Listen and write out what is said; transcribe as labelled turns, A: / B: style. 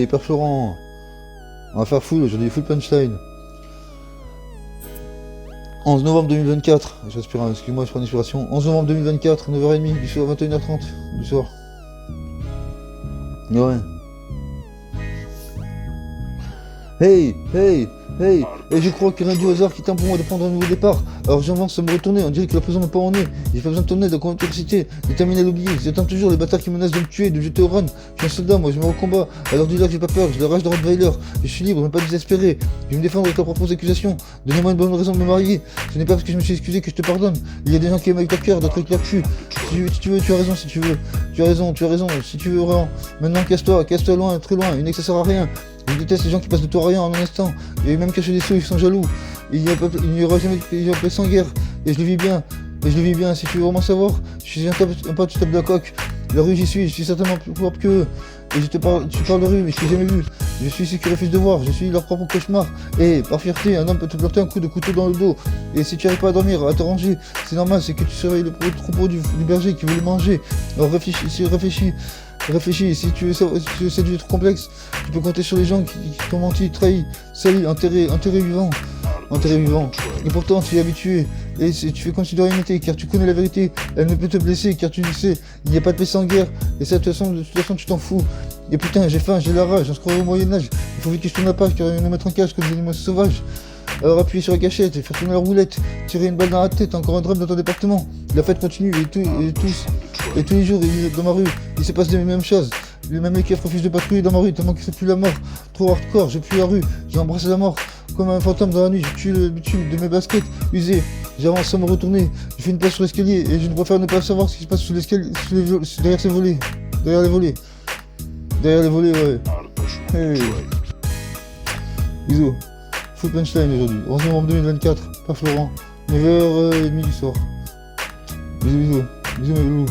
A: Hey, Père Florent, on va faire full aujourd'hui, full punchline. 11 novembre 2024, j'aspire, excuse-moi, je prends une inspiration. 11 novembre 2024, 9h30 du soir, 21h30 du soir. Ouais. Hey, hey, hey, et je crois qu'il y a rien du hasard qui tient pour moi de prendre un nouveau départ. Alors j'avance à me retourner, on dirait que la prison me pend en nez. J'ai pas besoin de ton aide, encore une toxicité, déterminé à l'oublier. J'attends toujours les bâtards qui menacent de me tuer, de me jeter au run. Je suis un soldat, moi je me recombat. Alors dis-leur que j'ai pas peur, j'ai la rage de Rottweiler. Je suis libre, mais pas désespéré. Je vais me défendre avec leurs propres accusations. Donnez-moi une bonne raison de me marier. Ce n'est pas parce que je me suis excusé que je te pardonne. Il y a des gens qui aiment avec leur cœur, d'autres avec leur cul. Si tu veux, tu as raison si tu veux. Tu as raison, si tu veux vraiment. Maintenant casse-toi loin, très loin, il n'est que ça sert à rien. Je déteste les gens qui passent de tout à rien en un instant. Et même cacher des sous, ils sont jaloux. Il n'y aura jamais de paix sans guerre. Et je le vis bien. Si tu veux vraiment savoir, je suis un pas tu tapes de la coque. La rue, j'y suis, je suis certainement plus propre qu'eux. Et tu parles de rue, mais je t'ai jamais vu. Je suis ceux qui refusent de voir, je suis leur propre cauchemar. Et par fierté, un homme peut te planter un coup de couteau dans le dos. Et si tu n'arrives pas à dormir, à te ranger, c'est normal, c'est que tu surveilles le troupeau du berger qui veut le manger. Alors réfléchis, si tu veux cette vie trop complexe, tu peux compter sur les gens qui t'ont menti, trahi, sali, enterré vivant. Et pourtant tu es habitué, et tu fais comme si de rien n'était, car tu connais la vérité, elle ne peut te blesser, car tu le sais, il n'y a pas de paix sans guerre, et ça de toute façon tu t'en fous. Et putain, j'ai faim, j'ai la rage, on se croirait au Moyen-Âge, il faut vite que je tourne la page, car ils vont nous mettre en cage comme des animaux sauvages. Alors appuyer sur la gâchette, faire tourner la roulette, tirer une balle dans la tête, encore un drame dans ton département. La fête continue et tous les jours dans ma rue, il se passe les mêmes choses. Les mêmes keufs refusent de patrouiller dans ma rue tellement que c'est plus la mort. Trop hardcore, j'ai plus la rue, j'ai embrassé la mort. Comme un fantôme dans la nuit, je tue le bitume de mes baskets usées. J'avance sans me retourner, je fais une place sur l'escalier et je ne préfère ne pas savoir ce qui se passe sous l'escalier, derrière ces volets. Derrière les volets, ouais. Hey. Bisous. Full punchline aujourd'hui, 11 novembre 2024, Père Florent, 9h30 du soir. Bisous mes loulous.